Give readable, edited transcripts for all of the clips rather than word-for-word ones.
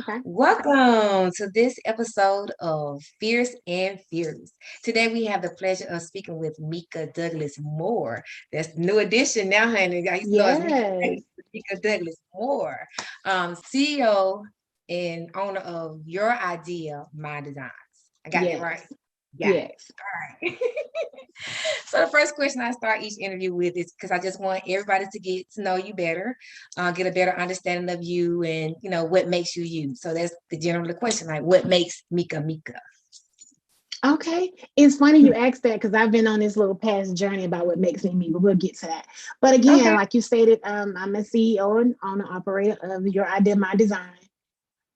Okay. Welcome to this episode of Fierce and Fearless. Today we have the pleasure of speaking with Meeka Douglas Moore. That's the new addition now, honey. I used to know as Yes. Meeka Douglas Moore, CEO and owner of Your Idea, My Designs. I got that right. Yes. Got it. Yes. All right. So the first question I start each interview with is because I just want everybody to get to know you better, get a better understanding of you, and what makes you you. So that's the general question, like what makes Meeka Meeka. Okay. It's funny you asked that because I've been on this little past journey about what makes me, but we'll get to that. But again, Okay. like you stated, I'm a CEO and owner operator of Your Idea, My Design.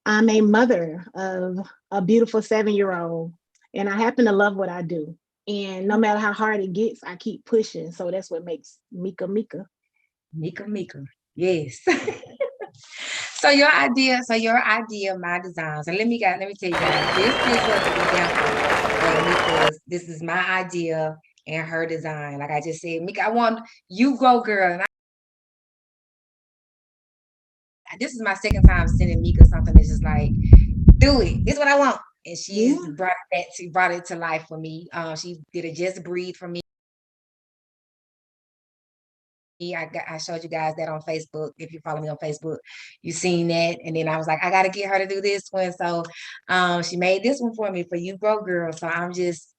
I'm a mother of a beautiful 7-year-old, and I happen to love what I do. And no matter how hard it gets, I keep pushing. So that's what makes Meeka Meeka. Meeka Meeka. Yes. So your idea, my designs, and let me tell you guys, this is an example of Mika's. This is my idea and her design. Like I just said, Meeka, I want you go, girl. And this is my second time sending Meeka something that's just like, do it. This is what I want. And she's Yeah. brought it to life for me. She did a just breathe for me. I showed you guys that on Facebook. If you follow me on Facebook, you seen that. And then I was like, I gotta get her to do this one. So she made this one for me for you broke girl. So I just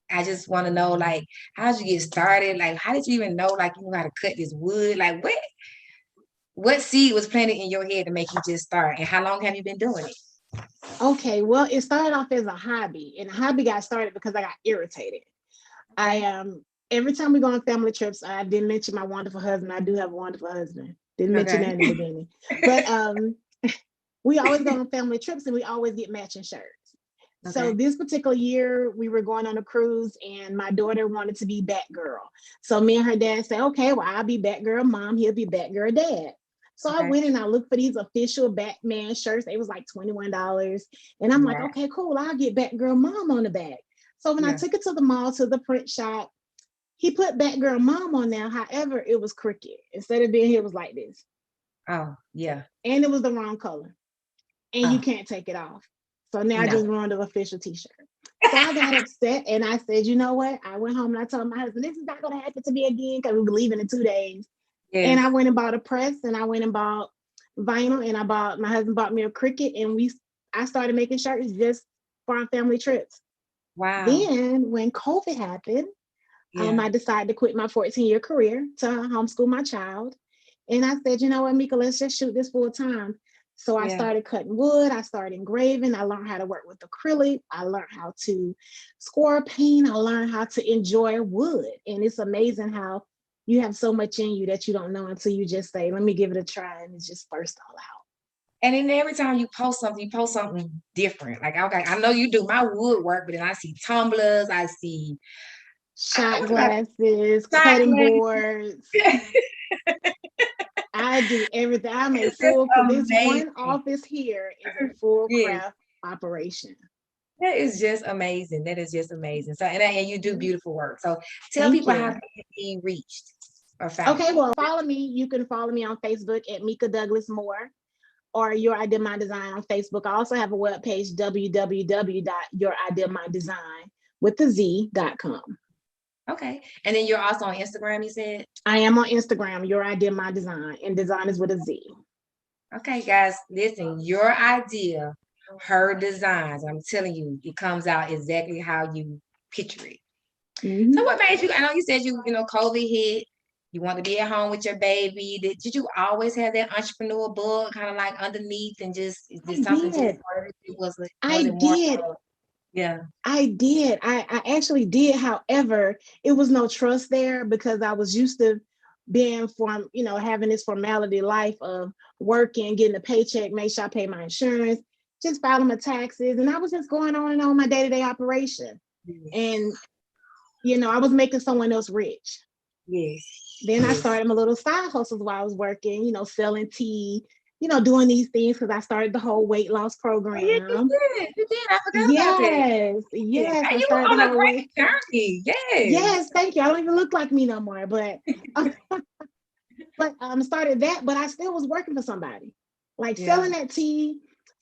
want to know, like, how'd you get started? Like, how did you even know, like, you know how to cut this wood? Like, what seed was planted in your head to make you just start? And how long have you been doing it? Okay. Well, it started off as a hobby, and the hobby got started because I got irritated. I Okay. Every time we go on family trips, I didn't mention my wonderful husband. I do have a wonderful husband. Didn't mention Okay. that in the beginning. But we always go on family trips and we always get matching shirts. So Okay. this particular year we were going on a cruise and my daughter wanted to be Batgirl. So me and her dad said, okay, well, I'll be Batgirl mom, he'll be Batgirl dad. So I Okay. went and I looked for these official Batman shirts. They was like $21. And I'm like, Right. okay, cool. I'll get Batgirl mom on the back. So when I Yeah. took it to the mall to the print shop, he put Batgirl mom on there. However, it was crooked. Instead of being here, it was like this. Oh, yeah. And it was the wrong color. And you Oh, can't take it off. So now I no. just ruined the official t-shirt. So I got upset and I said, you know what? I went home and I told my husband, this is not going to happen to me again because we were leaving in 2 days. And Yes. I went and bought a press and I went and bought vinyl and my husband bought me a Cricut and I started making shirts just for our family trips. Wow. Then when COVID happened, Yeah. I decided to quit my 14-year career to homeschool my child. And I said, you know what, Meeka, let's just shoot this full time. So I Yeah. started cutting wood. I started engraving. I learned how to work with acrylic. I learned how to score paint. I learned how to enjoy wood. And it's amazing how you have so much in you that you don't know until you just say, let me give it a try. And it's just burst all out. And then every time you post something different. Like, okay, I know you do my woodwork, but then I see tumblers, I see Shot what's about glasses, shot cutting boards. glasses. I do everything. I'm a It's just full, this one amazing. office here is a full Yes. craft operation. That is just amazing. That is just amazing. So and you do Yeah. beautiful work. So tell Thank people how they you. can be reached or found. Okay, well, follow me. You can follow me on Facebook at Meeka Douglas Moore or Your Idea My Design on Facebook. I also have a webpage, www.yourideamydesign with the Z.com. Okay. And then you're also on Instagram, you said? I am on Instagram, Your Idea My Design, and design is with a Z. Okay, guys, listen, your idea, her designs, I'm telling you, it comes out exactly how you picture it. So Mhm. what made you, I know you said COVID hit, you want to be at home with your baby. Did you always have that entrepreneur bug kind of like underneath and just, I did something just did. work? Was I it more did. so? Yeah. I did. I actually did. However, it was no trust there because I was used to being having this formality life of working, getting a paycheck, make sure I pay my insurance, just filing my taxes. And I was just going on and on my day-to-day operation. Yes. And, I was making someone else rich. Yes. Then I Yes. started my little side hustles while I was working, selling tea, doing these things because I started the whole weight loss Oh, yeah, you program. did. You did. I forgot about that. Yes, Yeah. yes, And I you were started the on a whole weight. great journey. Yes. Yes, thank you. I don't even look like me no more, but started that, but I still was working for somebody, like Yeah. selling that tea,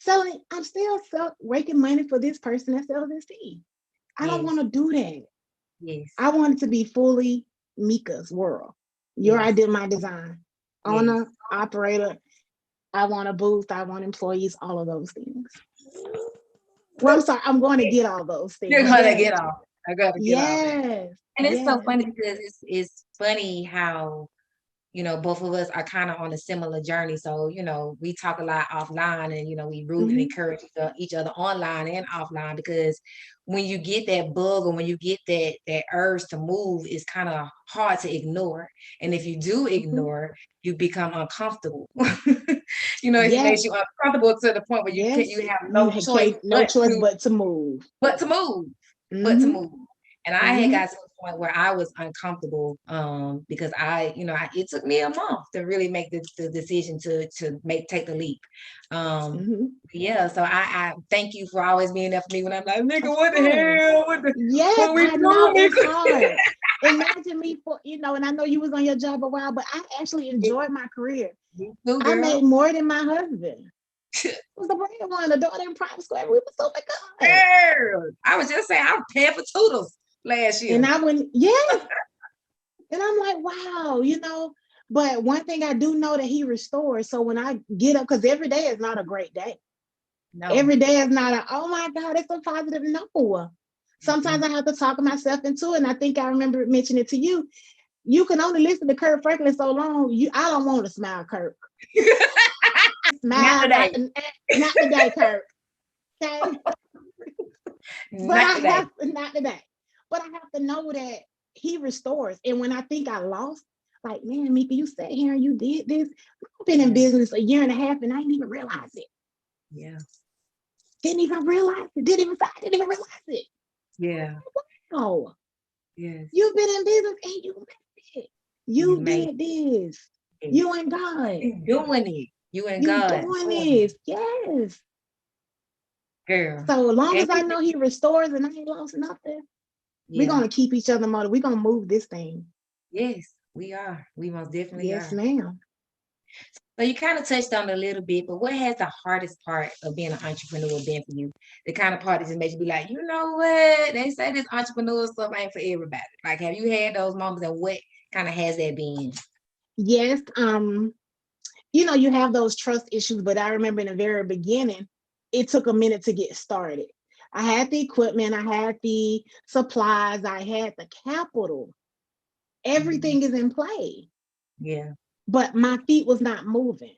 I'm still raking money for this person that sells this tea. I don't Yes. want to do that. Yes. I want it to be fully Meeka's world. Your Yes. idea, my design. Yes. Owner, operator. I want a booth. I want employees. All of those things. Well, I'm sorry. I'm going to get all those things. You're gonna Yes. get off. I gotta get off that. Yes. And it's so Yes. funny because it's funny how, you know, both of us are kind of on a similar journey. So, you know, we talk a lot offline and, you know, we root and Mhm. encourage each other online and offline, because when you get that bug or when you get that urge to move, it's kind of hard to ignore. And if you do Mhm. ignore, you become uncomfortable. You know, it Yes. makes you uncomfortable to the point where Yes. you have You no choice can't, no choice to but to move. but to move, but to Mhm. move. And I had Mhm. got to a point where I was uncomfortable because it took me a month to really make the decision to take the leap. Um, Mhm. yeah, so I thank you for always being there for me when I'm like, nigga, Of what the course. hell? Yes, What we I know doing, it's nigga? hard. Imagine me and I know you was on your job a while, but I actually enjoyed my career. Me too, I made girl. more than my husband. I was the breadwinner, the daughter in private school. We was so good. Girl, I was just saying I was paying for toodles last year. And I went, yes. And I'm like, wow. But one thing I do know that he restores. So when I get up, because every day is not a great day. No. Every day is not oh my God, it's a positive. No. Sometimes I have to talk myself into it. And I think I remember mentioning it to you. You can only listen to Kirk Franklin so long. I don't want to smile, Kirk. Not Smile, today. not today, Kirk. Okay. But Not I today. have to, not today. But I have to know that he restores. And when I think I lost, like, man, Meeka, you sat here and you did this. I've been in business a year and a half and I didn't even realize it. Yeah. Didn't even realize it. I didn't even realize it. Yeah. Oh, Yes. you've been in business and you made it. You made did this. it. You and God. You doing it. You and You God. doing this. Yes. Girl. So as long And as I know he restores and I ain't lost nothing, we're yeah. gonna keep each other motivated. We're gonna move this thing. Yes, we are. We most definitely Yes, are. ma'am. So you kind of touched on it a little bit, but what has the hardest part of being an entrepreneur been for you? The kind of part that just makes you be like, you know what? They say this entrepreneur stuff ain't for everybody. Like, have you had those moments, and what kind of has that been? Yes. You have those trust issues, but I remember in the very beginning, it took a minute to get started. I had the equipment, I had the supplies, I had the capital. Everything is in play, Yeah. but my feet was not moving.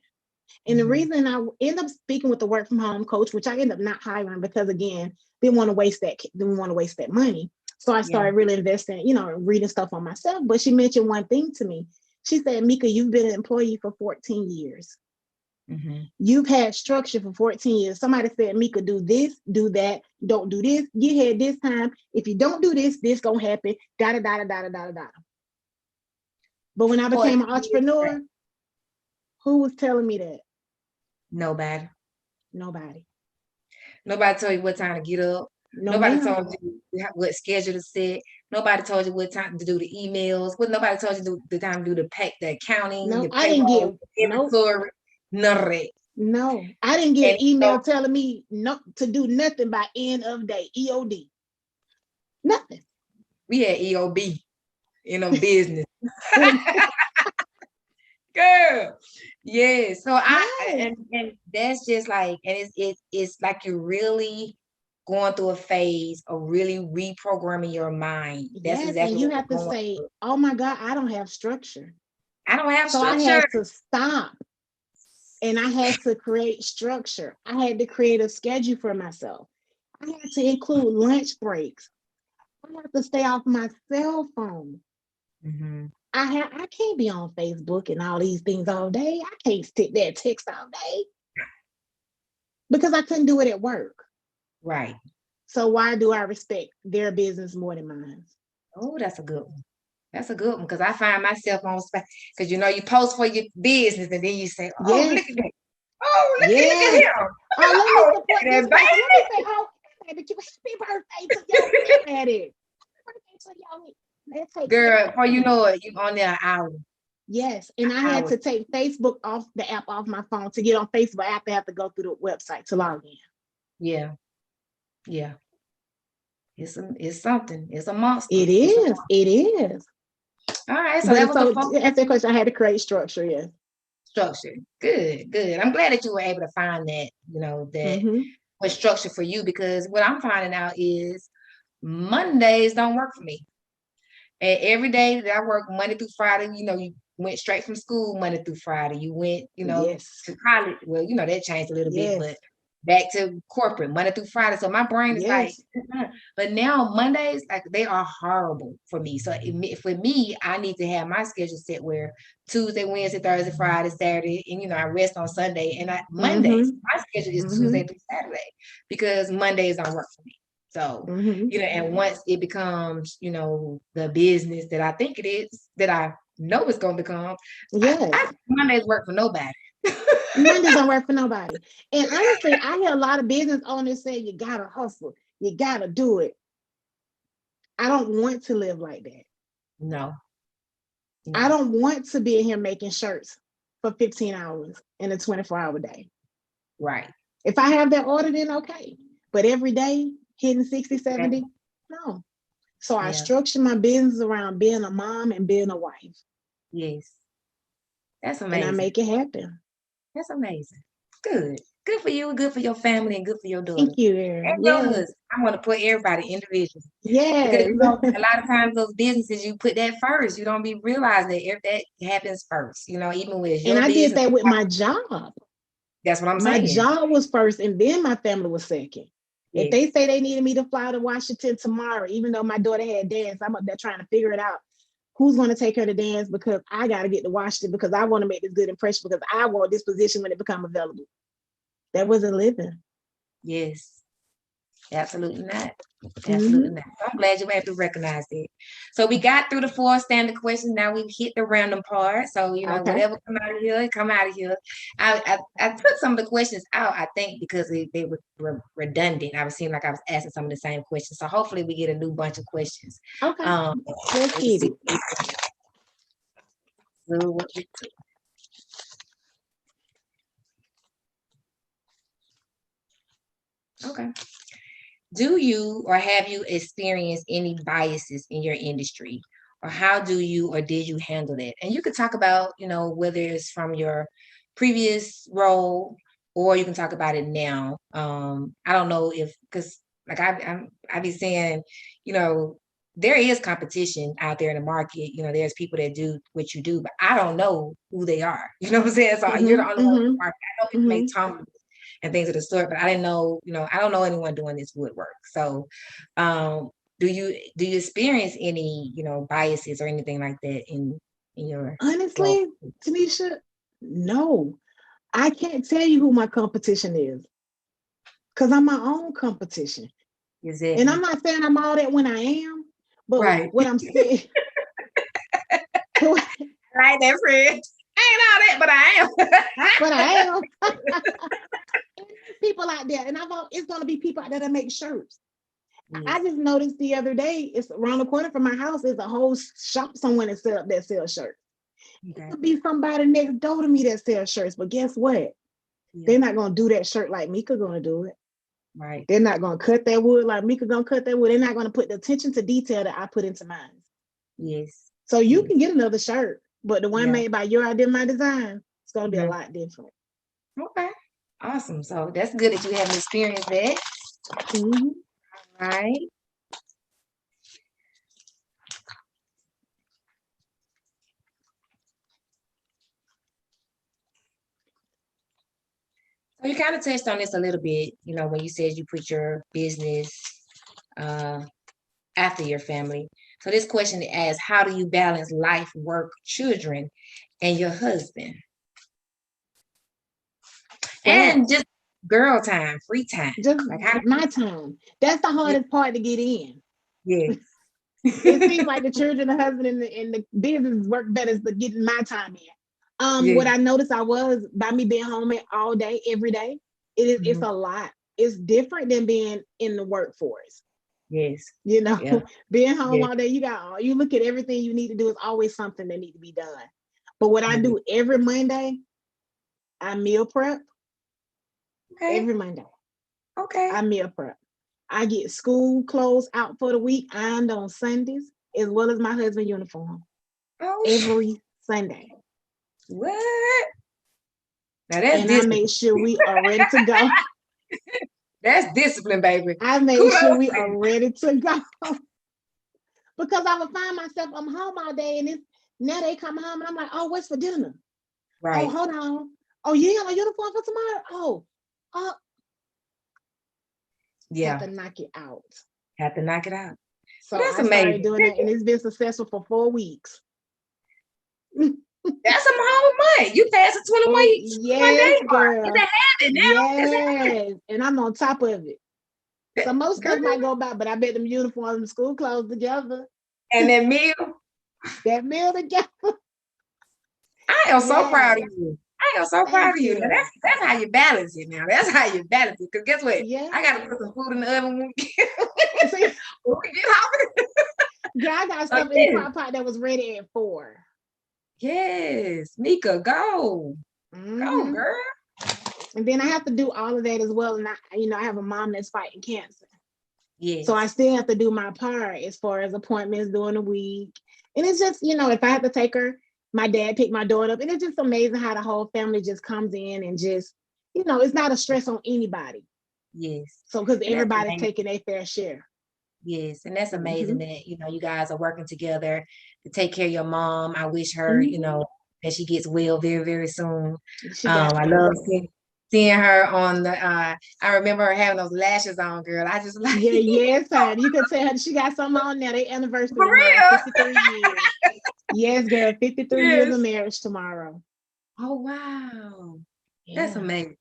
And the Mhm. reason I ended up speaking with the work from home coach, which I ended up not hiring because again, didn't want to waste that money. So I Yeah. started really investing, reading stuff on myself. But she mentioned one thing to me. She said, Meeka, you've been an employee for 14 years. Mhm. You've had structure for 14 years. Somebody said, Meeka, do this, do that, don't do this, get here this time. If you don't do this gonna happen. Da da da da da da da. But when I became an 14 years straight. entrepreneur, who was telling me that? Nobody. Nobody. Nobody told you what time to get up. No, Nobody ma'am. told you what schedule to set. Nobody told you what time to do the emails. What nobody told you the time to do the accounting, No, the I didn't payroll, get the nope. inventory, none of that. No, I didn't get And an email so telling me no to do nothing by end of day. EOD. Nothing. we had EOB in a business. Girl. Yeah. So Yes. and that's just like, and it's like you're really going through a phase of really reprogramming your mind. That's Yes. And exactly you what have to we're going say, through. oh my God, I don't have structure. I don't have So I structure. had to stop and I had to create structure. I had to create a schedule for myself. I had to include lunch breaks. I have to stay off my cell phone. Mhm. I can't be on Facebook and all these things all day. I can't sit there and text all day because I couldn't do it at work. Right. So why do I respect their business more than mine? Oh, that's a good one. That's a good one, because I find myself on because you post for your business and then you say, "Oh, look Yes, at that! Oh, look at yes. him! Oh, let me Oh, support look this at that person. Let me say, baby!" oh, happy birthday to your daddy. Happy birthday to your. Let's take Girl, pictures. before you know it, you on there an hour. Yes. And I had to take Facebook off the app off my phone to get on Facebook. I have to go through the website to log in. Yeah. Yeah. It's something. It's a monster. It is. It is. All right. So But that was so the focus. to answer the question, I had to create structure. Yes. Structure. Good, good. I'm glad that you were able to find that, that was structure for you, because what I'm finding out is Mondays don't work for me. And every day that I work Monday through Friday, you went straight from school Monday through Friday. You went, Yes. to college. Well, that changed a little bit, Yes. but back to corporate Monday through Friday. So my brain is like, Yes. but now Mondays, like, they are horrible for me. So for me, I need to have my schedule set where Tuesday, Wednesday, Thursday, Friday, Saturday, and I rest on Sunday. And Mondays, my schedule is Tuesday through Saturday, because Mondays don't work for me. So, and once it becomes, the business that I think it is, that I know it's going to become, Mondays work for nobody. Mondays don't work for nobody. And honestly, I hear a lot of business owners say, you got to hustle. You got to do it. I don't want to live like that. No. I don't want to be in here making shirts for 15 hours in a 24-hour day. Right. If I have that order, then okay. But every day, hitting 60, 70, no. So I structure my business around being a mom and being a wife. Yes. That's amazing. And I make it happen. That's amazing. Good. Good for you, good for your family, and good for your daughter. Thank you, Erin. And your husband. I want to put everybody individually. Yes. Because a lot of times those businesses, you put that first. You don't be realizing that if that happens first, even with your and I business. did that with my job. That's what I'm saying. My job was first, and then my family was second. Yes. If they say they needed me to fly to Washington tomorrow, even though my daughter had dance, I'm up there trying to figure it out. Who's going to take her to dance, because I got to get to Washington, because I want to make this good impression, because I want this position when it becomes available. That wasn't living. Yes. Absolutely not. Absolutely not. So I'm glad you were able to recognize it. So we got through the 4 standard questions. Now we've hit the random part. So, whatever come out of here, come out of here. I took some of the questions out, I think, because they were redundant. I was seeing like I was asking some of the same questions. So hopefully we get a new bunch of questions. Okay. Let's get it. Okay. Do you or have you experienced any biases in your industry, or how do you or did you handle that? And you could talk about, whether it's from your previous role, or you can talk about it now. I don't know because like I be saying, there is competition out there in the market. There's people that do what you do, but I don't know who they are. You know what I'm saying? So you're the only one in the market. I know people make tumblers and things of the sort, but I didn't know, I don't know anyone doing this woodwork. So, do you experience any, biases or anything like that in your? Honestly, Tanisha, no, I can't tell you who my competition is, because I'm my own competition. Exactly. And I'm not saying I'm all that when I am, but what I'm saying. Right there, friend. I ain't all that, but I am. But I am. People out there, and it's going to be people out there that make shirts. Yes. I just noticed the other day, it's around the corner from my house, there's a whole shop somewhere that sells shirts. Okay. It could be somebody next door to me that sells shirts, but guess what? Yeah. They're not going to do that shirt like Meeka going to do it. Right. They're not going to cut that wood like Meeka going to cut that wood. They're not going to put the attention to detail that I put into mine. Yes. So you can get another shirt, but the one made by your idea, my design, it's going to be a lot different. Okay. Awesome. So that's good that you haven't experienced that. Mm-hmm. All right. So you kind of touched on this a little bit, when you said you put your business after your family. So this question asks, how do you balance life, work, children, and your husband? And just girl time, free time. Just like my time. That's the hardest part to get in. Yes. It seems like the children, the husband, and the business work better to getting my time in. What I noticed was by me being home all day, every day, it's a lot. It's different than being in the workforce. Yes. Being home all day, you look at everything you need to do, is always something that need to be done. But what I do every Monday, I meal prep. Okay. Every Monday, Okay. I meal prep. I get school clothes out for the week, ironed on Sundays, as well as my husband uniform. Oh, Every Sunday. what? Now that's And I discipline. make sure we are ready to go. That's discipline, baby. I make sure we are ready to go. Because I would find myself, I'm home all day, and now they come home, and I'm like, oh, what's for dinner? Right. Oh, hold on. Oh, you have a uniform for tomorrow? Oh, yeah. Have to knock it out. Have to knock it out. So that's I amazing. started doing that, and it's been successful for 4 weeks. That's a whole month. You passed it 21 weeks. Yes, girl. It's a habit now. Yes, and I'm on top of it. So most stuff might go by, but I bet them uniforms and school clothes together. And that meal. That meal together. I am so proud of you. I am so proud of you. Now, that's how you balance it now. That's how you balance it. Because guess what? Yeah. I got to put some food in the oven when we get home. Girl, I got stuff in the crock pot that was ready at 4. Yes. Meeka, go. Go, girl. And then I have to do all of that as well. And I have a mom that's fighting cancer. Yes. So I still have to do my part as far as appointments during the week. And it's just, if I have to take her, my dad picked my daughter up. And it's just amazing how the whole family just comes in and just, it's not a stress on anybody. Yes. So because everybody's taking their fair share. Yes. And that's amazing that, you guys are working together to take care of your mom. I wish her, that she gets well very, very soon. I love seeing her on the I remember her having those lashes on, girl. I just like yes, honey. You can tell her she got something on there. They anniversary for tomorrow, real? 53 years. Yes, girl, 53 years of marriage tomorrow. Oh wow. Yeah. That's amazing.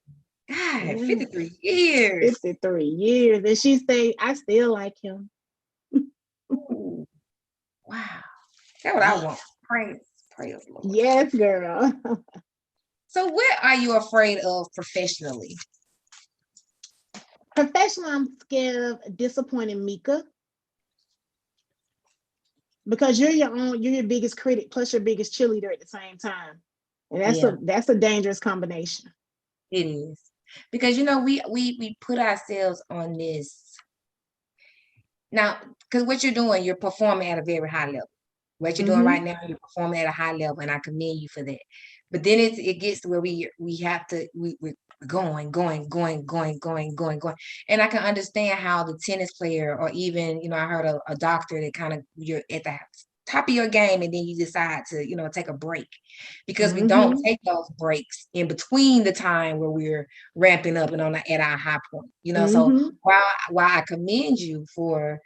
God, 53 years. 53 years. And she say, I still like him. Ooh. Wow. That's what I want. Praise the Lord. Yes, girl. So what are you afraid of professionally? Professionally, I'm scared of disappointing Meeka. Because you're your biggest critic plus your biggest cheerleader at the same time. And that's a dangerous combination. It is. Because we put ourselves on this. Now, because what you're doing, you're performing at a very high level. What you're doing right now, you're performing at a high level, and I commend you for that. But then it gets to where we're going. And I can understand how the tennis player, or even, I heard a doctor that kind of, you're at the top of your game and then you decide to, take a break, because we don't take those breaks in between the time where we're ramping up and at our high point, So while I commend you for,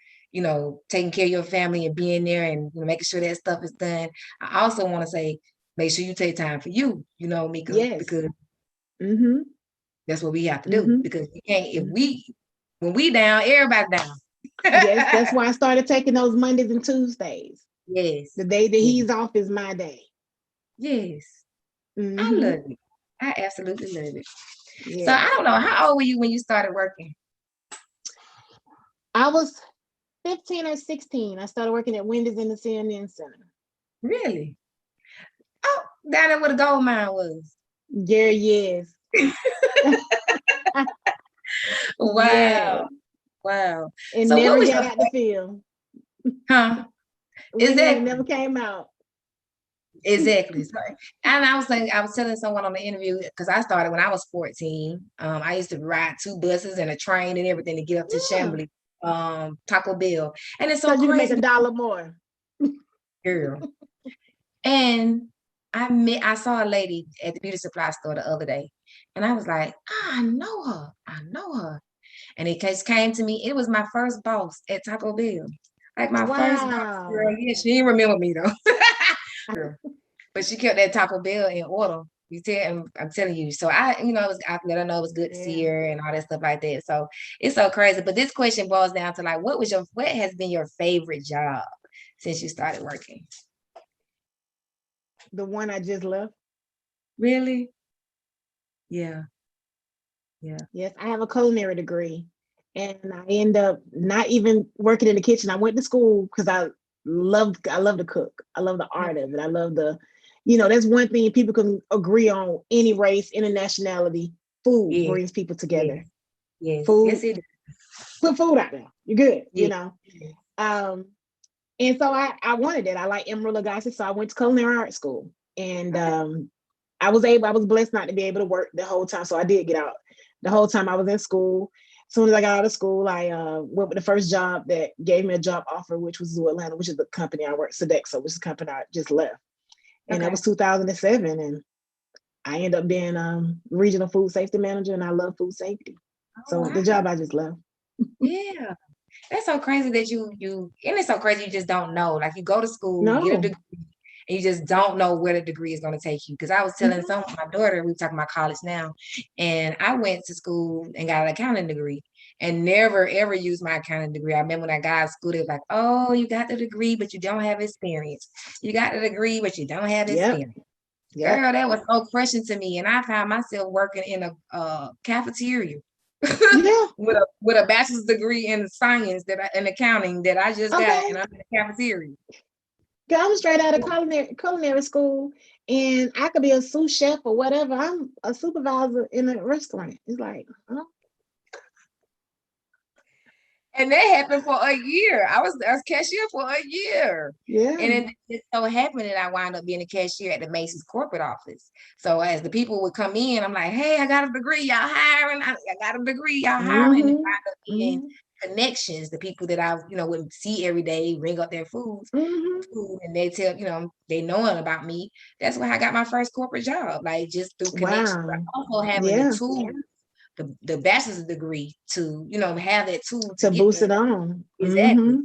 taking care of your family and being there and making sure that stuff is done, I also want to say, make sure you take time for you, Meeka, yes. because that's what we have to do, because we can't, when we down, everybody down. Yes, that's why I started taking those Mondays and Tuesdays. Yes. The day that he's off is my day. Yes. I love it. I absolutely love it. Yeah. So I don't know, how old were you when you started working? I was 15 or 16. I started working at Wendy's in the CNN Center. Really? Oh, down there where the gold mine was. Yeah, yes. Wow. Yeah. Wow. And so never got out the field. Huh? Exactly. Never came out. Exactly. And I was telling someone on the interview, because I started when I was 14. I used to ride 2 buses and a train and everything to get up to Chambly, Taco Bell. And it's so you crazy. Can make $1 more. Girl. And I saw a lady at the beauty supply store the other day, and I was like, I know her. And it just came to me. It was my first boss at Taco Bell. Like my first boss, girl. Yeah, she didn't remember me though. But she kept that Taco Bell in order. I'm telling you. So I let her know it was good to see her and all that stuff like that. So it's so crazy. But this question boils down to like, what has been your favorite job since you started working? The one I just left. Really? Yeah. Yeah. Yes, I have a culinary degree, and I end up not even working in the kitchen. I went to school because I love to cook. I love the art of it. I love the, that's one thing people can agree on, any race, any nationality. Food Yeah, brings people yes, together. yes, yes, Food, it is. put food out there. You're good, Yeah. Um, and so I wanted it. I like Emerald Lagasse, so I went to culinary art school. And Okay. I was blessed not to be able to work the whole time. So I did get out the whole time I was in school. As soon as I got out of school, I went with the first job that gave me a job offer, which was Zoo Atlanta, which is the company I worked, Sodexo, which is the company I just left. And that Okay. was 2007. And I ended up being regional food safety manager, and I love food safety. Oh, So the wow. job I just left. Yeah. That's so crazy that and it's so crazy you just don't know. Like you go to school, you get a No. degree, and you just don't know where the degree is going to take you. Because I was telling Mhm. my daughter, we talking about college now, and I went to school and got an accounting degree and never ever used my accounting degree. I remember when I got out of school, they was like, "Oh, you got the degree, but you don't have experience. You got the degree, but you don't have Yep. experience." Yep. Girl, that was so crushing to me, and I found myself working in a cafeteria Yeah. with a bachelor's degree in science in accounting that I just got, and Okay. I'm in the cafeteria. I was straight out of culinary school, and I could be a sous chef or whatever. I'm a supervisor in a restaurant. It's like, huh? And that happened for a year. I was cashier for a year. Yeah. And then it so happened that I wound up being a cashier at the Macy's corporate office. So as the people would come in, I'm like, "Hey, I got a degree, y'all hiring. I got a degree, y'all hiring." And it Mm-hmm. wound up being Mm-hmm. connections, the people that I, would see every day, ring up their Mm-hmm. food, and they tell, they knowing about me. That's where I got my first corporate job, like just through connections, but Wow. also having the Yeah. tools, the bachelor's degree to, have that tool to To get boost me. it on. Exactly. Mm-hmm.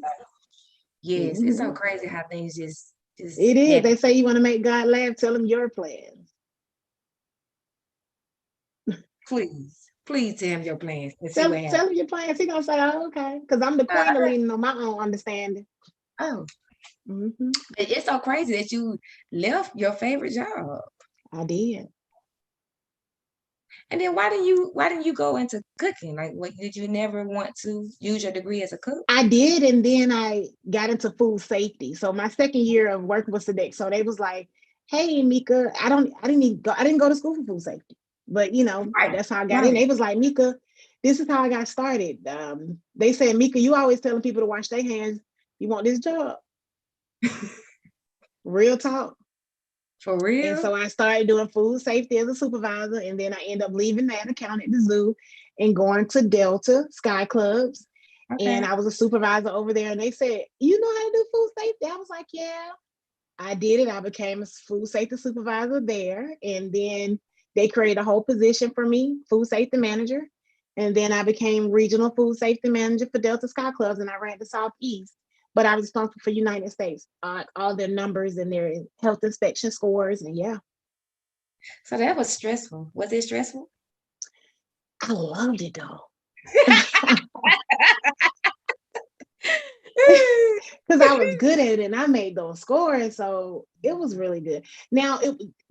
Yes, it's so Mm-hmm. crazy how things just It is. happen. They say you want to make God laugh, tell him your plans. Please tell him your plans and see Tell, what happens. tell him your plans. He gonna say, oh, okay. Because I'm the queen of Uh, leaning on my own understanding. oh, Mm-hmm. but it's so crazy that you left your favorite job. I did. And then why didn't you go into cooking? Like, what, did you never want to use your degree as a cook? I did, and then I got into food safety. So my second year of working with Sodexo, they was like, "Hey, Meeka, I didn't go to school for food safety, but Right, that's how I got in." right. They was like, "Meeka, this is how I got started." They said, "Meeka, you always telling people to wash their hands. You want this job?" Real talk. For And real? so I started doing food safety as a supervisor, and then I ended up leaving that account at the zoo and going to Delta Sky Clubs, and Okay. I was a supervisor over there. And they said, "You know how to do food safety?" I was like, "Yeah." I did it. I became a food safety supervisor there. And then they created a whole position for me, food safety manager. And then I became regional food safety manager for Delta Sky Clubs, and I ran the Southeast. But I was responsible for United States, all their numbers and their health inspection scores. And yeah, So that was stressful. Was it stressful? I loved it though. Because I was good at it and I made those scores. So it was really good. Now,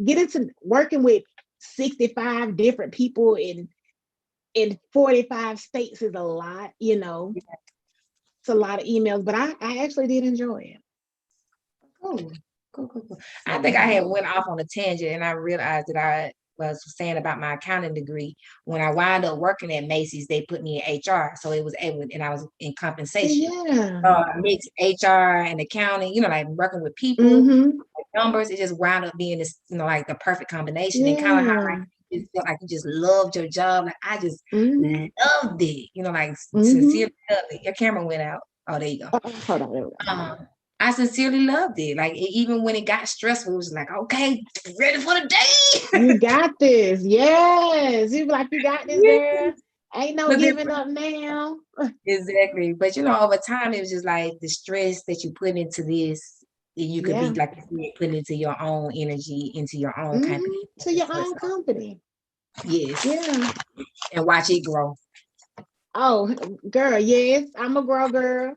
getting to working with 65 different people in 45 states is a lot, it's a lot of emails, but I actually did enjoy it. Cool. Cool, cool, cool. I think I had went off on a tangent and I realized that I was saying about my accounting degree. When I wound up working at Macy's, they put me in HR. So it was able, and I was in See, compensation. yeah. So I mixed HR and accounting, like working with people, Mm-hmm. like numbers. It just wound up being this, like the perfect combination, and kind of how like Yeah. you felt like you just loved your job. Like I just Mm-hmm. loved it, like Mm-hmm. sincerely loved it. Your camera went out. Oh, there you go. Hold on. There we go. I sincerely loved it. Like even when it got stressful, it was like, okay, ready for the day. You got this. Yes. You be like, you got this, girl. Ain't no But then, giving up now. exactly. But over time, it was just like the stress that you put into this, you could be Yeah. like you said, putting into your own energy, into your own company. Mm-hmm. To your own company. Yes, Yeah. and watch it grow. Oh, girl, yes. I'm a girl, girl.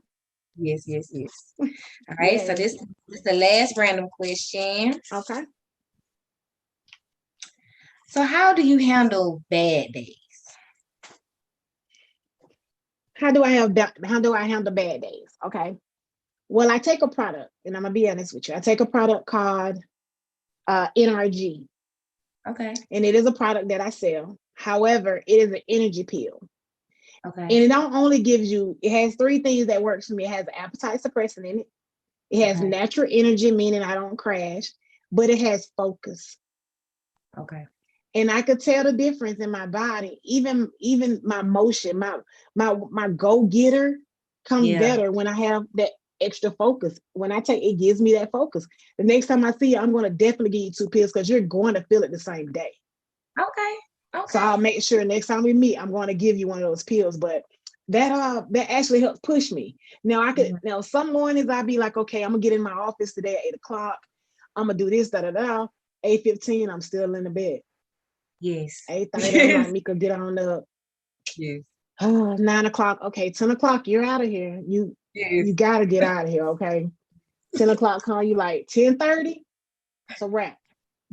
Yes, yes, yes. All right. So Yes. this is the last random question. Okay. So how do you handle bad days? How do I handle bad days? Okay. Well, I take a product, and I'm gonna be honest with you. I take a product called NRG. Okay. And it is a product that I sell. However, it is an energy pill. Okay. And it don't only gives you, it has three things that works for me. It has appetite suppressant in it. It has Okay. natural energy, meaning I don't crash, but it has focus. Okay. And I could tell the difference in my body. Even my motion, my go-getter comes better when I have that extra focus. When I take it, gives me that focus. The next time I see you, I'm going to definitely give you 2 pills because you're going to feel it the same day. Okay. So I'll make sure next time we meet, I'm going to give you one of those pills. But that actually helps push me. Now I could now some mornings I'll be like, okay, I'm gonna get in my office today at 8 o'clock. I'm gonna do this, 8:15, I'm still in the bed. Yes. 8:30, I'm like, Meeka, get on up. Yes. 9 o'clock. Okay, 10 o'clock, you're out of here. You gotta get out of here, okay? 10 o'clock call you like 10:30. So wrap.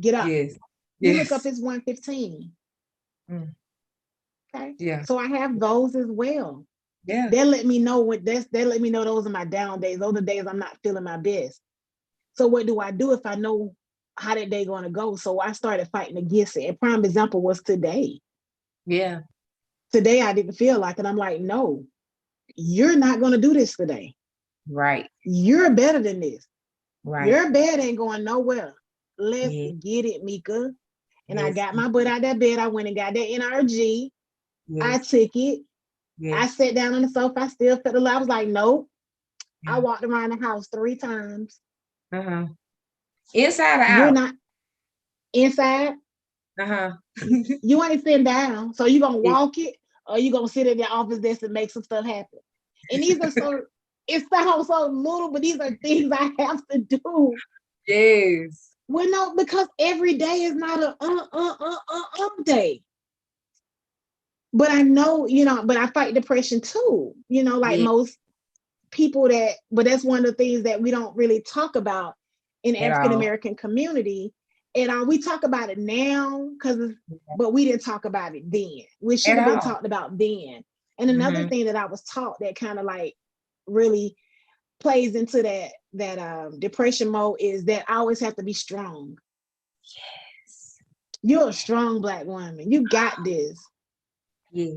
Get up. Yes. You look up, it's 1:15. Okay. Yeah. So I have those as well. Yeah. They let me know they let me know those are my down days. Those are days I'm not feeling my best. So what do I do if I know how that day gonna go? So I started fighting against it. A prime example was today. Yeah. Today I didn't feel like it. I'm like, no, you're not gonna do this today. Right. You're better than this. Right. Your bed ain't going nowhere. Let's get it, Meeka. And I got my butt out that bed. I went and got that NRG. I took it. I sat down on the sofa. I still felt the love. I was like, nope. I walked around the house 3 times. Inside or out? You're not inside. You ain't sitting down. So you gonna walk it or you gonna sit in the office desk and make some stuff happen. And these are so it sounds so little, but these are things I have to do. Yes. Well, no, because every day is not a day. But I know, but I fight depression too, like most people but that's one of the things that we don't really talk about in African American community. And we talk about it now but we didn't talk about it then. We should have been talked about then. And another thing that I was taught that kind of like really plays into that depression mode is that I always have to be strong. Yes. You're a strong Black woman. You got this. Yes.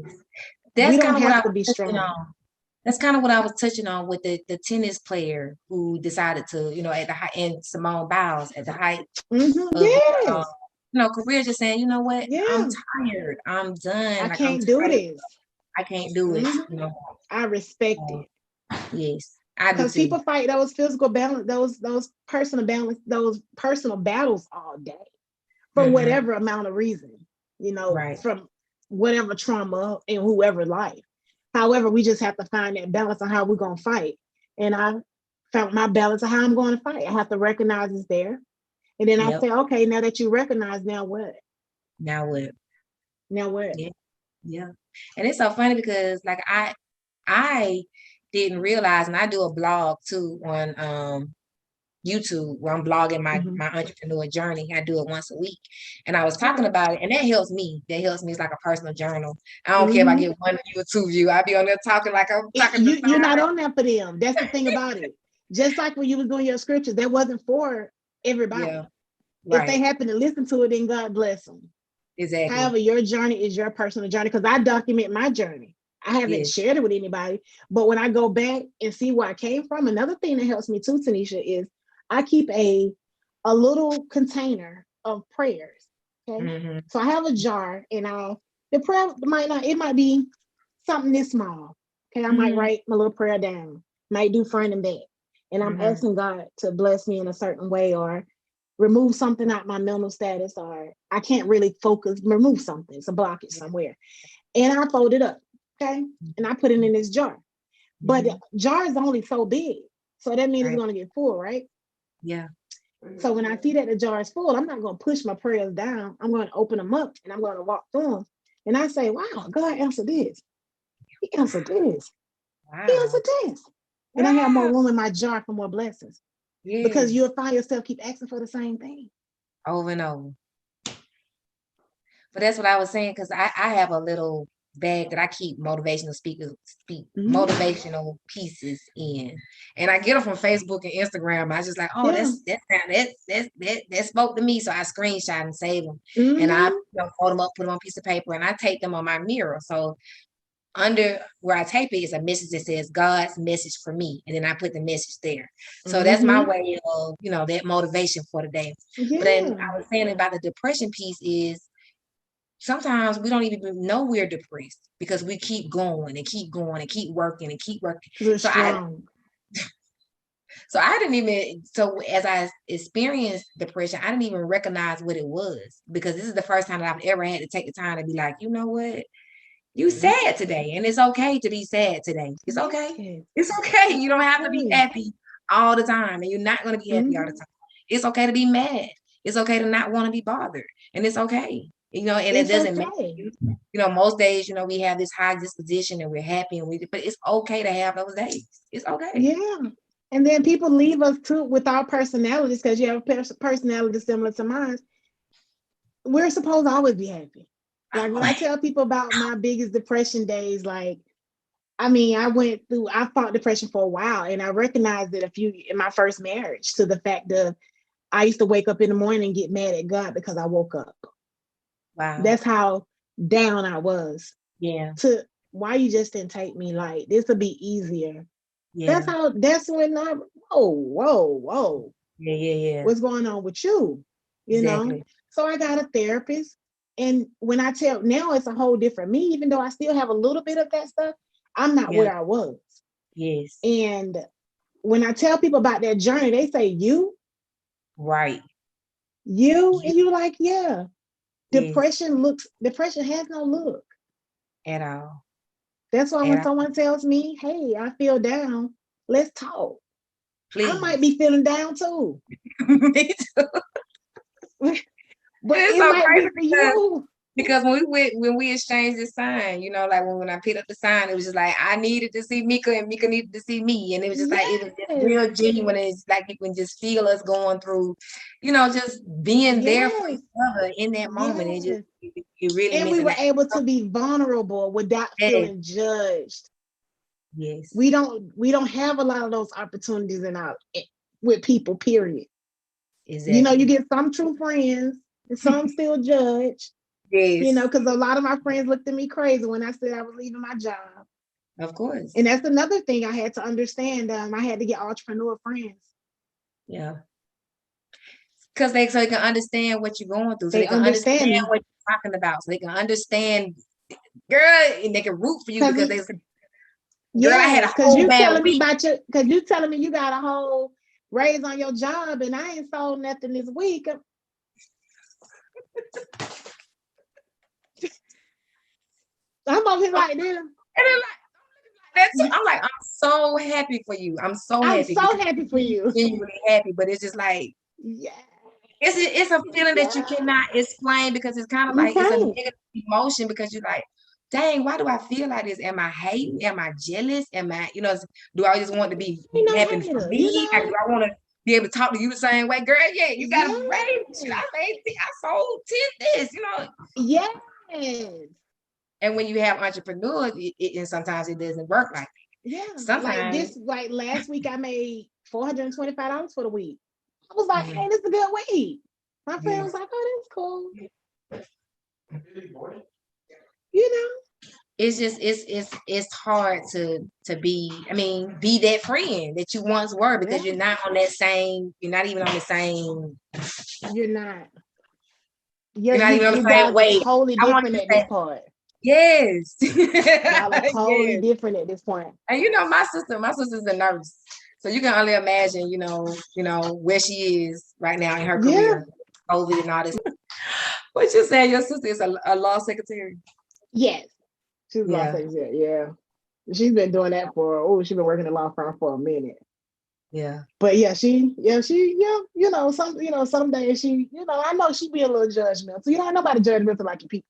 We don't have to be strong. That's kind of what I was touching on with the tennis player who decided to, at the high end, Simone Biles at the height of career, just saying, you know what, I'm tired, I'm done. I can't do this. I can't do it. I respect it. Yes, I do. Because people fight those physical balance, those personal battles all day for whatever amount of reason, from whatever trauma in whoever life. However, we just have to find that balance on how we're going to fight. And I found my balance of how I'm going to fight. I have to recognize it's there. And then I say, okay, now that you recognize, now what? Now what? Now what? Yeah. And it's so funny because like I didn't realize, and I do a blog too on YouTube where I'm blogging my entrepreneur journey. I do it once a week. And I was talking about it, and that helps me. That helps me. It's like a personal journal. I don't care if I get 1 view or 2 view. I be on there talking like I'm talking to you're not on there for them. That's the thing about it. Just like when you was doing your scriptures, that wasn't for everybody. Yeah. Right. If they happen to listen to it, then God bless them. Exactly. However, your journey is your personal journey, because I document my journey. I haven't shared it with anybody, but when I go back and see where I came from, another thing that helps me too, Tanisha, is I keep a little container of prayers. Okay. So I have a jar, and the prayer might be something this small. Okay. I might write my little prayer down, might do front and back. And I'm asking God to bless me in a certain way, or remove something out my mental status, or I can't really focus, remove something, it's a blockage somewhere. And I fold it up. Okay. And I put it in this jar. But the jar is only so big. So that means it's going to get full, right? Yeah. So when I see that the jar is full, I'm not going to push my prayers down. I'm going to open them up and I'm going to walk through them. And I say, wow, God answered this. He answered this. Wow. He answered this. And I have more room in my jar for more blessings. Yeah. Because you'll find yourself keep asking for the same thing. Over and over. But that's what I was saying, because I have a little bag that I keep motivational Mhm. motivational pieces in, and I get them from Facebook and Instagram. I just like, oh, Yeah. that spoke to me, so I screenshot and save them, and I Mhm. fold them up, put them on a piece of paper, and I tape them on my mirror. So under where I tape it is a message that says God's message for me, and then I put the message there. So that's my Mhm. way of, that motivation for the day. But then Yeah. I was saying about the depression piece is sometimes we don't even know we're depressed because we keep going and keep going and keep working and keep working. We're So I strong. didn't even, so as I experienced depression, I didn't even recognize what it was, because this is the first time that I've ever had to take the time to be like, you know what? You sad today, and it's okay to be sad today. It's okay. Yes. It's okay. You don't have to be Okay. happy all the time, and you're not going to be happy all the Mhm. time. It's okay to be mad. It's okay to not want to be bothered, and it's okay. And it It's doesn't make okay. you. Most days, we have this high disposition and we're happy, but it's okay to have those days. It's okay. Yeah. And then people leave us too with our personalities, because you have a personality similar to mine. We're supposed to always be happy. Like when I tell people about my biggest depression days, like, I mean, I fought depression for a while, and I recognized it in my first marriage, to the fact of I used to wake up in the morning and get mad at God because I woke up. Wow. That's how down I was. Yeah. To why you just didn't take me, like this would be easier. Yeah. That's when whoa. Yeah. Yeah. Yeah. What's going on with you? You know? Exactly. So I got a therapist. And when I tell now, it's a whole different me, even though I still have a little bit of that stuff, I'm not Yeah. where I was. Yes. And when I tell people about that journey, they say, Right. and You. you're like, yeah. Yes. Depression has no look. At all. That's why when At all. someone tells me, hey, I feel down, let's talk. I might Please. be feeling down too. Me too. But It's it so might crazy be for you. because when we exchanged the sign, like when I picked up the sign, it was just like I needed to see Meeka and Meeka needed to see me, and it was just like it was just Yes. real genuine. And it's like you can just feel us going through, just being there for each Yes. other in that moment. Yes. It really And meant we a were lot. able to be vulnerable without Yes, feeling judged. yes, We don't have a lot of those opportunities with people, period. You exactly. get some true friends and some still judge, Yes, because a lot of my friends looked at me crazy when I said I was leaving my job. of course. And that's another thing I had to understand. I had to get entrepreneur friends. Yeah, because so they can understand what you're going through, so They they can understand understand what you're talking about, so they can understand, girl, and they can root for you because because they say, girl, I had yes, a whole bad week. because you telling me you got a whole raise on your job and I ain't sold nothing this week. I'm over here like this. And then I'm like, I'm so happy for you. I'm so I'm happy so because happy for you're you. genuinely happy, but it's just like Yeah, it's a feeling that you yeah. cannot explain, because it's kind of You like it's a can't. negative emotion, because you're like, dang, why do I feel like this? Am I hating? Am I jealous? Am I, do I just want to be Ain't no happy for hater, me? Like, do I want to be able to talk to you the same way? Girl, yeah, you got a raise. Yes. I sold 10 this. Yes. And when you have entrepreneurs, and sometimes it doesn't work like that. Yeah. Sometimes. Like last week I made $425 for the week. I was like, hey, this is a good week. My friend was like, oh, that's cool. You know? It's just it's hard to be that friend that you once were, because Yeah. you're not even on the same. You're not. You're not even on You the same guys are wave. totally I want different you to at this say point. yes. Y'all are totally Yes. different at this point. And my sister's a nurse. So you can only imagine, where she is right now in her Yeah. career, COVID and all this. What you saying? Your sister is a law secretary? Yes. She's a law Yeah, secretary. Yeah. She's been doing that she's been working in a law firm for a minute. yeah. But some days I know she be a little judgmental. So ain't nobody judgmental like your people.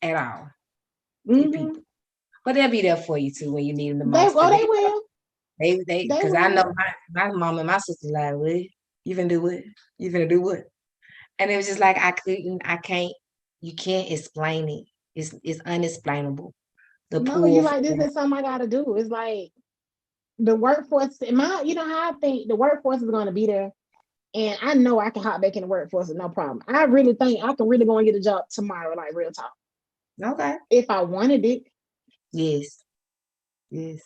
At all. Your Mm-hmm. people. But they'll be there for you too when you need them the They most. oh they will. They, They because I will. know my mom and my sister like, what? You finna do what? You finna do what? And it was just like, I can't, you can't explain it. It's unexplainable. The No, you pull like, this from is something I gotta do. It's like the workforce, you know how I think the workforce is gonna be there. And I know I can hop back in the workforce with no problem. I really think I can really go and get a job tomorrow, like real talk. okay. If I wanted it. Yes. Yes.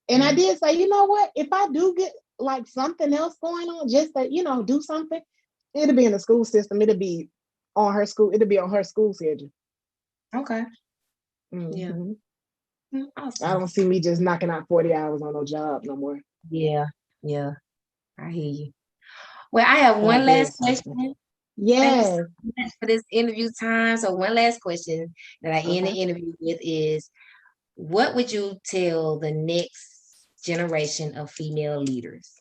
And I Yeah. did say, you know what? If I do get like something else going on, just to, do something, it'll be in the school system. It'll be on her school schedule. Okay. Yeah. Mhm. I Awesome. don't see me just knocking out 40 hours on no job no more. Yeah. Yeah. I hear you. Well, I have God one last bless. question. Thank you so Yes. much for this interview time. So one last question that I end the Okay. interview with is, what would you tell the next generation of female leaders?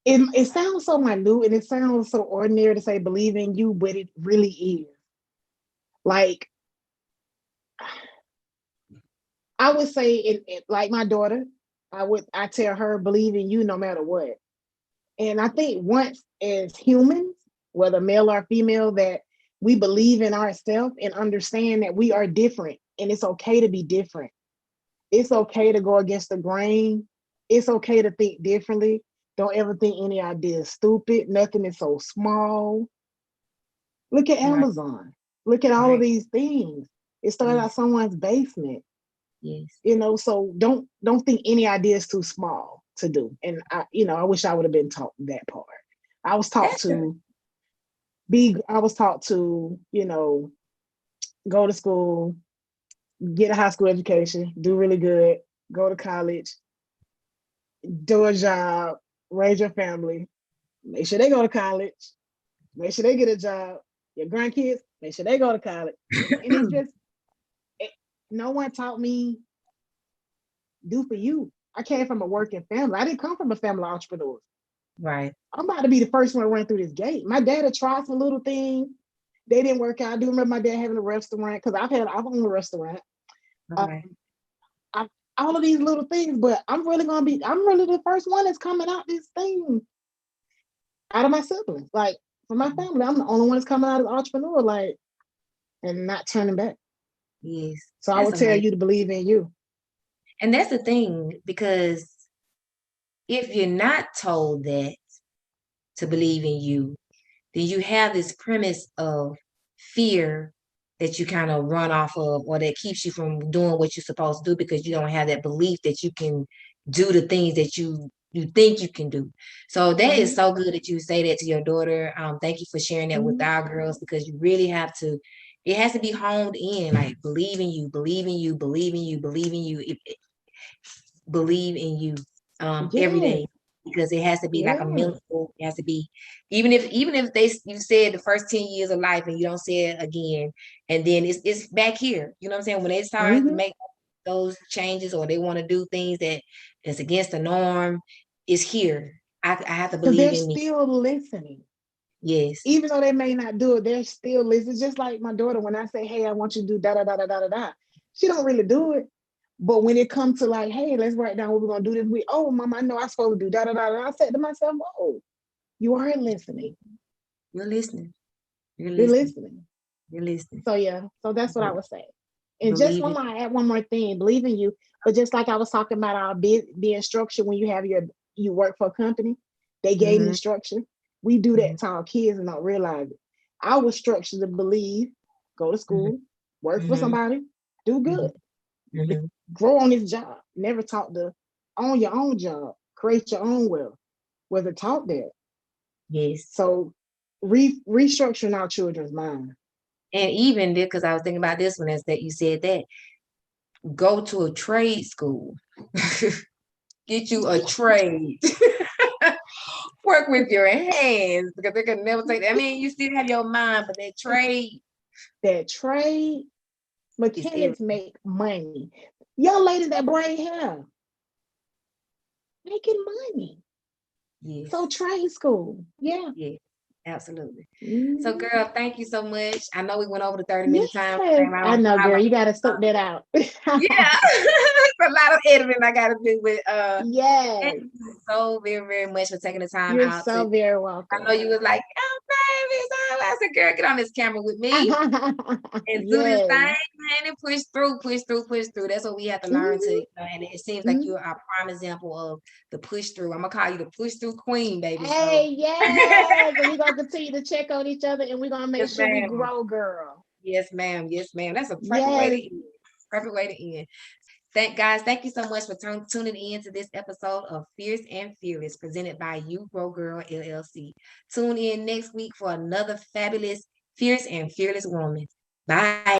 It sounds so minute and it sounds so ordinary to say believe in you, but it really is. Like, I would say like my daughter, I tell her believe in you no matter what. And I think once as humans, whether male or female, that we believe in ourselves and understand that we are different and it's okay to be different. It's okay to go against the grain. It's okay to think differently. Don't ever think any idea is stupid. Nothing is so small. Look at Right. Amazon. Look at all of Right. these things. It started Yes. out someone's basement. Yes. So don't think any idea is too small to do. And I wish I would have been taught that part. I was taught That's true. to I was taught to, go to school, get a high school education, do really good, go to college, do a job, raise your family, make sure they go to college, make sure they get a job. Your grandkids, make sure they go to college. And it's just, it, no one taught me do for you. I came from a working family. I didn't come from a family of entrepreneurs. Right. I'm about to be the first one to run through this gate. My dad had tried some little things. They didn't work out. I do remember my dad having a restaurant because I've owned a restaurant. Um, Okay. I, all of these little things, but I'm really the first one that's coming out this thing out of my siblings. Like for my family, I'm the only one that's coming out as an entrepreneur, like, and not turning back. Yes. So I That's would tell amazing. you to believe in you. And that's the thing, because if you're not told that to believe in you, then you have this premise of fear that you kind of run off of, or that keeps you from doing what you're supposed to do because you don't have that belief that you can do the things that you think you can do. So that is Mm-hmm. so good that you say that to your daughter. Thank you for sharing that with Mm-hmm. our girls, because you really have to. It has to be honed in, like believe in you, believe in you, believe in you, believe in you. Believe in you every Yes. day, because it has to be like a Yeah. mental. It has to be, even if you said the first 10 years of life and you don't say it again, and then it's back here, you know what I'm saying, when they start to Mm-hmm. make those changes, or they want to do things that is against the norm, is here. I have to Because believe they're in me. still listening. Yes. Even though they may not do it, they're still listening. Just like my daughter, when I say, hey, I want you to do da da da da da da da, she don't really do it. But when it comes to like, hey, let's write down what we're gonna do this week. Oh, mom, I know I'm supposed to do da da da da. I said to myself, oh, you are listening. You're listening. You're You're listening. listening. You're listening. So yeah, so that's what I would say. And just Believe one it. more, I add one more thing, believe in you. But just like I was talking about our being structured when you work for a company, they gave me Mm-hmm. structure. We do Mm-hmm. that to our kids and don't realize it. I was structured to believe, go to school, work for Mm-hmm. somebody, do good, Mm-hmm. grow on this job. Never taught to own your own job, create your own wealth. Wasn't taught that. Yes. So restructuring our children's mind. And even because I was thinking about this one, is that you said that go to a trade school, get you a trade, work with your hands, because they can never take that. I mean, you still have your mind, but that trade That trade is everything. mechanics make money. Young ladies that braid hair making money. Yes, So trade school, yeah. yes, Absolutely. So, Mhm. girl, thank you so much. I know we went over the 30-minute time Yes, frame. I I don't know, girl. follow. You gotta soak that out. Yeah, it's a lot of editing I gotta do, but thank Yes, you so very, very much for taking the time you're out to. so very I know welcome. you was like, oh, baby, so I said, girl, get on this camera with me and do this thing, Yes. man, and push through, push through, push through. That's what we have to learn to, Mhm, and it seems like mhm. you're a prime example of the push through. I'm gonna call you the push through queen, baby. So, Hey, yes. And we're gonna continue to check on each other and we're gonna make yes, sure we ma'am. grow, girl. Yes, ma'am. Yes, ma'am. That's a perfect way to Yes. end. Perfect way to end. Thank you so much for tuning in to this episode of Fierce and Fearless, presented by You Grow Girl LLC. Tune in next week for another fabulous, fierce and fearless woman. Bye.